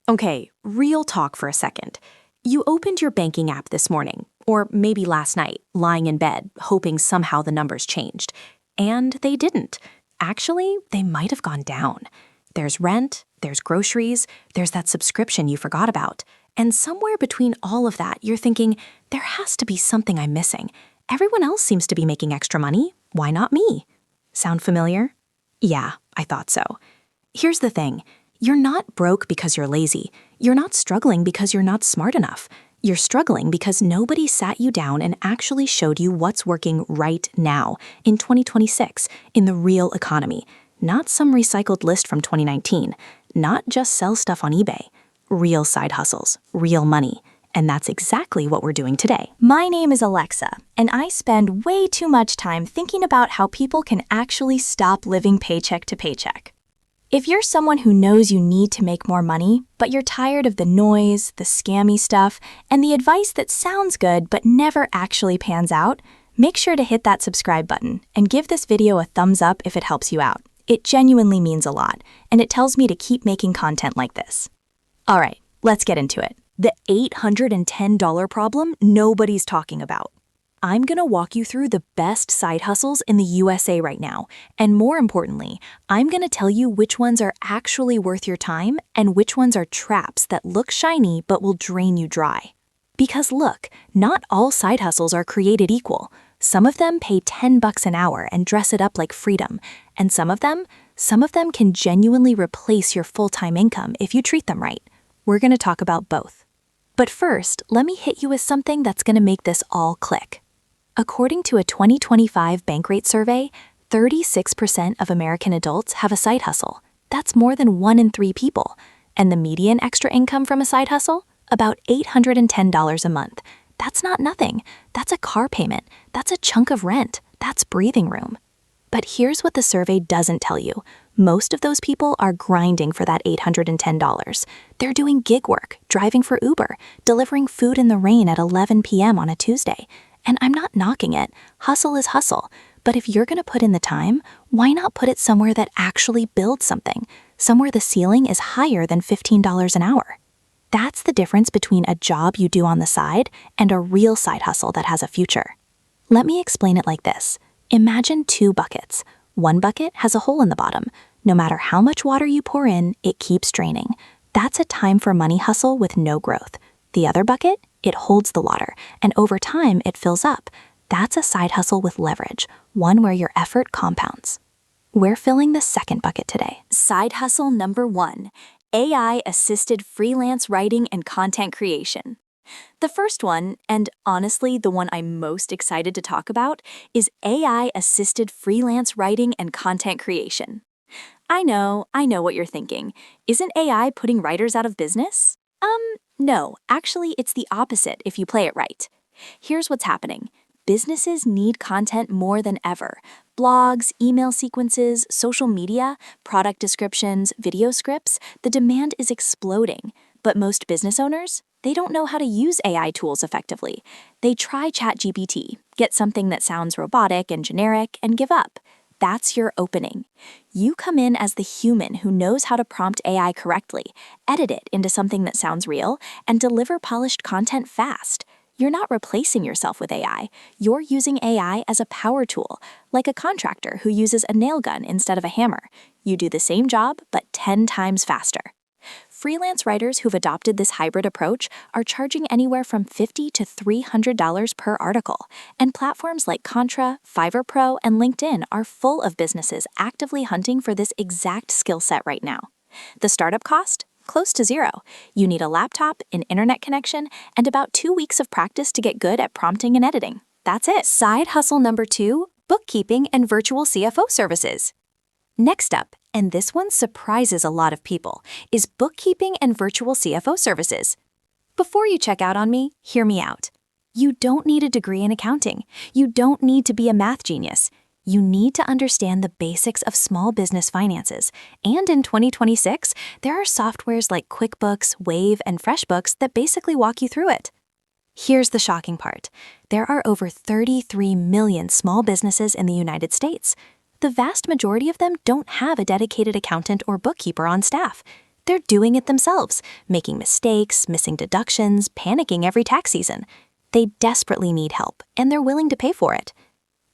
Okay, real talk for a second. You opened your banking app this morning, or maybe last night, lying in bed, hoping somehow the numbers changed. And they didn't. Actually, they might have gone down. There's rent, there's groceries, there's that subscription you forgot about. And somewhere between all of that, you're thinking, there has to be something I'm missing. Everyone else seems to be making extra money. Why not me? Sound familiar? Yeah, I thought so. Here's the thing. You're not broke because you're lazy. You're not struggling because you're not smart enough. You're struggling because nobody sat you down and actually showed you what's working right now, in 2026, in the real economy. Not some recycled list from 2019. Not just sell stuff on eBay. Real side hustles, real money. And that's exactly what we're doing today. My name is Alexa, and I spend way too much time thinking about how people can actually stop living paycheck to paycheck. If you're someone who knows you need to make more money, but you're tired of the noise, the scammy stuff, and the advice that sounds good but never actually pans out, make sure to hit that subscribe button and give this video a thumbs up if it helps you out. It genuinely means a lot, and it tells me to keep making content like this. All right, let's get into it. The $810 problem nobody's talking about. I'm gonna walk you through the best side hustles in the USA right now, and more importantly, I'm gonna tell you which ones are actually worth your time and which ones are traps that look shiny but will drain you dry. Because look, not all side hustles are created equal. Some of them pay $10 an hour and dress it up like freedom, and some of them can genuinely replace your full-time income if you treat them right. We're gonna talk about both. But first, let me hit you with something that's gonna make this all click. According to a 2025 Bankrate survey, 36% of American adults have a side hustle. That's more than 1 in 3 people. And the median extra income from a side hustle? About $810 a month. That's not nothing. That's a car payment. That's a chunk of rent. That's breathing room. But here's what the survey doesn't tell you. Most of those people are grinding for that $810. They're doing gig work, driving for Uber, delivering food in the rain at 11 p.m. on a Tuesday. And I'm not knocking it. Hustle is hustle. But if you're going to put in the time, why not put it somewhere that actually builds something? Somewhere the ceiling is higher than $15 an hour. That's the difference between a job you do on the side and a real side hustle that has a future. Let me explain it like this. Imagine 2 buckets. One bucket has a hole in the bottom. No matter how much water you pour in, it keeps draining. That's a time for money hustle with no growth. The other bucket? It holds the water, and over time, it fills up. That's a side hustle with leverage, one where your effort compounds. We're filling the second bucket today. Side hustle number 1, AI-assisted freelance writing and content creation. The first one, and honestly the one I'm most excited to talk about, is AI-assisted freelance writing and content creation. I know what you're thinking. Isn't AI putting writers out of business? No, actually it's the opposite if you play it right. Here's what's happening. Businesses need content more than ever. Blogs, email sequences, social media, product descriptions, video scripts, the demand is exploding. But most business owners, they don't know how to use AI tools effectively. They try ChatGPT, get something that sounds robotic and generic, and give up. That's your opening. You come in as the human who knows how to prompt AI correctly, edit it into something that sounds real, and deliver polished content fast. You're not replacing yourself with AI. You're using AI as a power tool, like a contractor who uses a nail gun instead of a hammer. You do the same job, but 10 times faster. Freelance writers who've adopted this hybrid approach are charging anywhere from $50 to $300 per article, and platforms like Contra, Fiverr Pro, and LinkedIn are full of businesses actively hunting for this exact skill set right now. The startup cost? Close to zero. You need a laptop, an internet connection, and about 2 weeks of practice to get good at prompting and editing. That's it. Side hustle number 2, bookkeeping and virtual CFO services. Next up, and this one surprises a lot of people, is bookkeeping and virtual CFO services. Before you check out on me, hear me out. You don't need a degree in accounting. You don't need to be a math genius. You need to understand the basics of small business finances. And in 2026, there are softwares like QuickBooks, Wave, and FreshBooks that basically walk you through it. Here's the shocking part. There are over 33 million small businesses in the United States. The vast majority of them don't have a dedicated accountant or bookkeeper on staff. They're doing it themselves, making mistakes, missing deductions, panicking every tax season. They desperately need help, and they're willing to pay for it.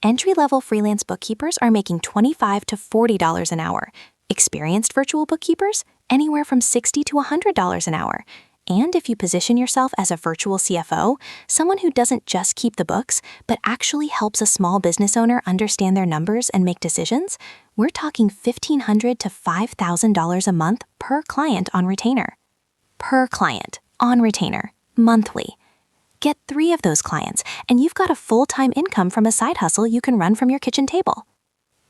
Entry-level freelance bookkeepers are making $25 to $40 an hour. Experienced virtual bookkeepers? Anywhere from $60 to $100 an hour. And if you position yourself as a virtual CFO, someone who doesn't just keep the books, but actually helps a small business owner understand their numbers and make decisions, we're talking $1,500 to $5,000 a month per client on retainer. Per client, on retainer, monthly. Get 3 of those clients, and you've got a full-time income from a side hustle you can run from your kitchen table.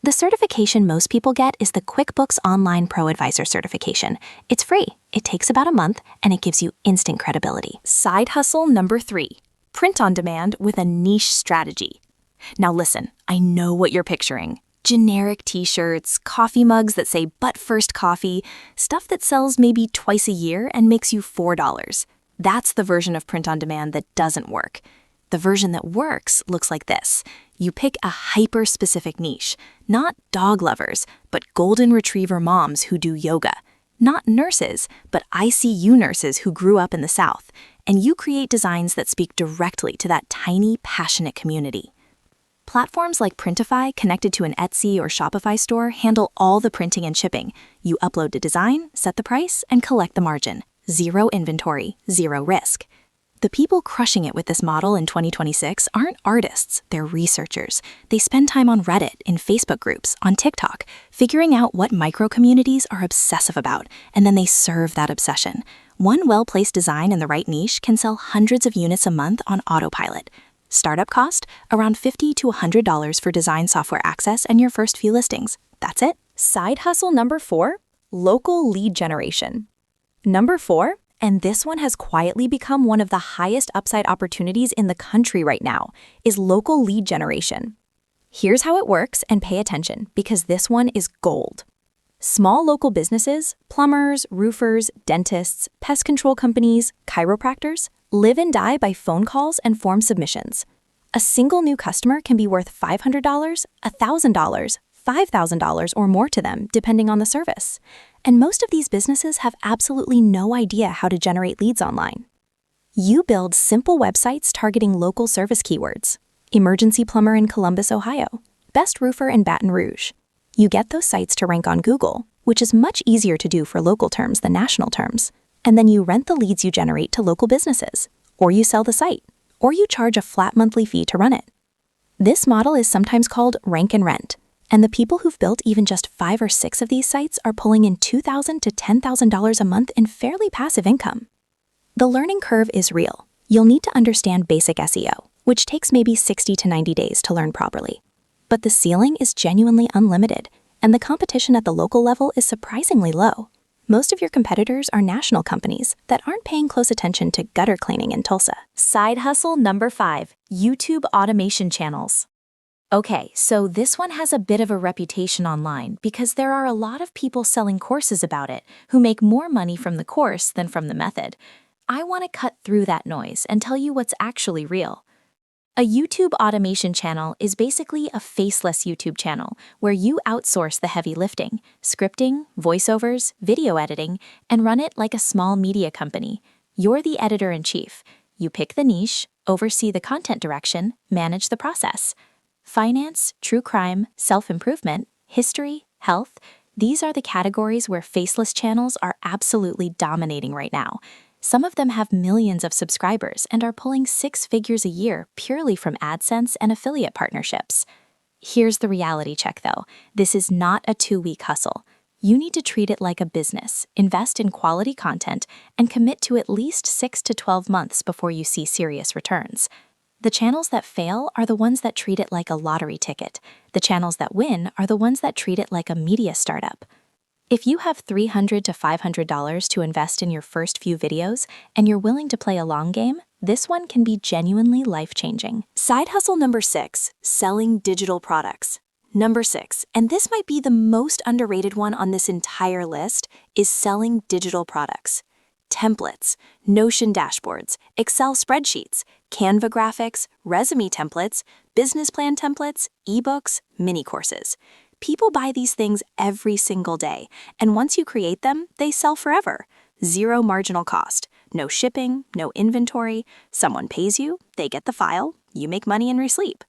The certification most people get is the QuickBooks Online Pro Advisor certification. It's free, it takes about a month, and it gives you instant credibility. Side hustle number 3, print on demand with a niche strategy. Now listen, I know what you're picturing. Generic t-shirts, coffee mugs that say "But First Coffee," stuff that sells maybe twice a year and makes you $4. That's the version of print on demand that doesn't work. The version that works looks like this. You pick a hyper-specific niche, not dog lovers, but golden retriever moms who do yoga, not nurses, but ICU nurses who grew up in the South, and you create designs that speak directly to that tiny, passionate community. Platforms like Printify, connected to an Etsy or Shopify store, handle all the printing and shipping. You upload the design, set the price, and collect the margin. Zero inventory, zero risk. The people crushing it with this model in 2026 aren't artists, they're researchers. They spend time on Reddit, in Facebook groups, on TikTok, figuring out what micro-communities are obsessive about, and then they serve that obsession. One well-placed design in the right niche can sell hundreds of units a month on autopilot. Startup cost? Around $50 to $100 for design software access and your first few listings. That's it. Side hustle number 4, local lead generation. Number 4, and this one has quietly become one of the highest upside opportunities in the country right now, is local lead generation. Here's how it works, and pay attention, because this one is gold. Small local businesses, plumbers, roofers, dentists, pest control companies, chiropractors, live and die by phone calls and form submissions. A single new customer can be worth $500, $1,000, $5,000 or more to them, depending on the service. And most of these businesses have absolutely no idea how to generate leads online. You build simple websites targeting local service keywords. Emergency plumber in Columbus, Ohio. Best roofer in Baton Rouge. You get those sites to rank on Google, which is much easier to do for local terms than national terms. And then you rent the leads you generate to local businesses. Or you sell the site. Or you charge a flat monthly fee to run it. This model is sometimes called rank and rent. And the people who've built even just 5 or 6 of these sites are pulling in $2,000 to $10,000 a month in fairly passive income. The learning curve is real. You'll need to understand basic SEO, which takes maybe 60 to 90 days to learn properly. But the ceiling is genuinely unlimited, and the competition at the local level is surprisingly low. Most of your competitors are national companies that aren't paying close attention to gutter cleaning in Tulsa. Side hustle number 5, YouTube automation channels. Okay, so this one has a bit of a reputation online because there are a lot of people selling courses about it who make more money from the course than from the method. I want to cut through that noise and tell you what's actually real. A YouTube automation channel is basically a faceless YouTube channel where you outsource the heavy lifting, scripting, voiceovers, video editing, and run it like a small media company. You're the editor-in-chief. You pick the niche, oversee the content direction, manage the process. Finance, true crime, self-improvement, history, health, these are the categories where faceless channels are absolutely dominating right now. Some of them have millions of subscribers and are pulling 6 figures a year purely from AdSense and affiliate partnerships. Here's the reality check though. This is not a 2-week hustle. You need to treat it like a business, invest in quality content, and commit to at least 6 to 12 months before you see serious returns. The channels that fail are the ones that treat it like a lottery ticket. The channels that win are the ones that treat it like a media startup. If you have $300 to $500 to invest in your first few videos and you're willing to play a long game, this one can be genuinely life-changing. Side hustle number 6, selling digital products. Number 6, and this might be the most underrated one on this entire list, is selling digital products. Templates, Notion dashboards, Excel spreadsheets, Canva graphics, resume templates, business plan templates, ebooks, mini courses. People buy these things every single day, and once you create them, they sell forever. Zero marginal cost, no shipping, no inventory. Someone pays you, they get the file, you make money and resleep.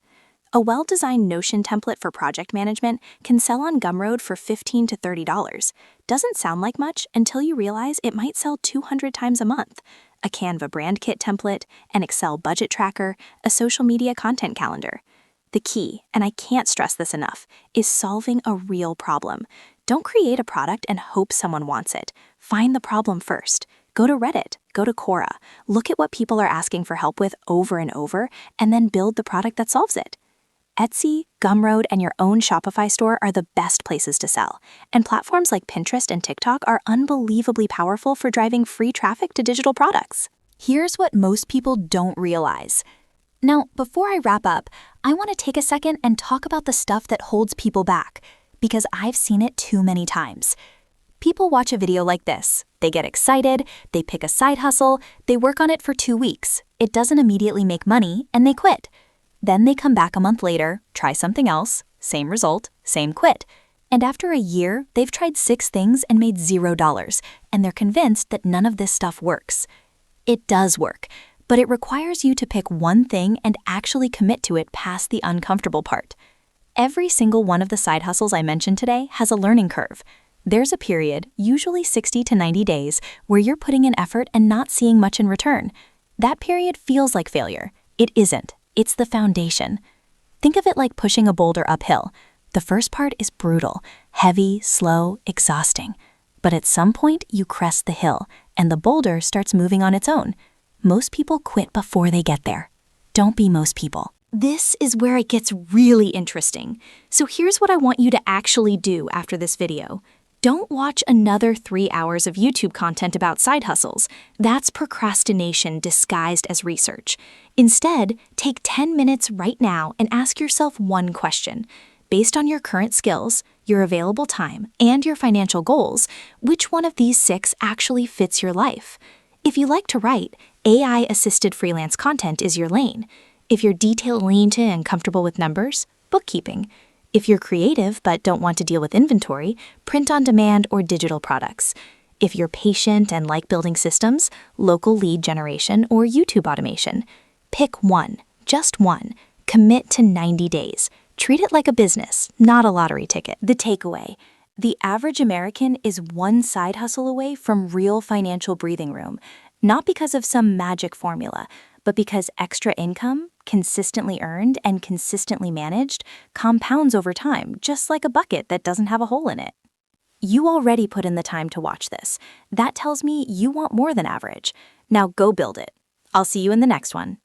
A well-designed Notion template for project management can sell on Gumroad for $15 to $30. Doesn't sound like much until you realize it might sell 200 times a month. A Canva brand kit template, an Excel budget tracker, a social media content calendar. The key, and I can't stress this enough, is solving a real problem. Don't create a product and hope someone wants it. Find the problem first. Go to Reddit, go to Quora, look at what people are asking for help with over and over, and then build the product that solves it. Etsy, Gumroad, and your own Shopify store are the best places to sell. And platforms like Pinterest and TikTok are unbelievably powerful for driving free traffic to digital products. Here's what most people don't realize. Now, before I wrap up, I want to take a second and talk about the stuff that holds people back, because I've seen it too many times. People watch a video like this, they get excited, they pick a side hustle, they work on it for 2 weeks, it doesn't immediately make money, and they quit. Then they come back a month later, try something else, same result, same quit. And after a year, they've tried 6 things and made $0, and they're convinced that none of this stuff works. It does work, but it requires you to pick one thing and actually commit to it past the uncomfortable part. Every single one of the side hustles I mentioned today has a learning curve. There's a period, usually 60 to 90 days, where you're putting in effort and not seeing much in return. That period feels like failure. It isn't. It's the foundation. Think of it like pushing a boulder uphill. The first part is brutal, heavy, slow, exhausting. But at some point, you crest the hill, and the boulder starts moving on its own. Most people quit before they get there. Don't be most people. This is where it gets really interesting. So here's what I want you to actually do after this video. Don't watch another 3 hours of YouTube content about side hustles. That's procrastination disguised as research. Instead, take 10 minutes right now and ask yourself one question. Based on your current skills, your available time, and your financial goals, which one of these 6 actually fits your life? If you like to write, AI-assisted freelance content is your lane. If you're detail-oriented and comfortable with numbers, bookkeeping. If you're creative but don't want to deal with inventory, print on demand or digital products. If you're patient and like building systems, local lead generation or YouTube automation. Pick one, just one. Commit to 90 days. Treat it like a business, not a lottery ticket. The takeaway: the average American is one side hustle away from real financial breathing room, not because of some magic formula, but because extra income, consistently earned and consistently managed, compounds over time, just like a bucket that doesn't have a hole in it. You already put in the time to watch this. That tells me you want more than average. Now go build it. I'll see you in the next one.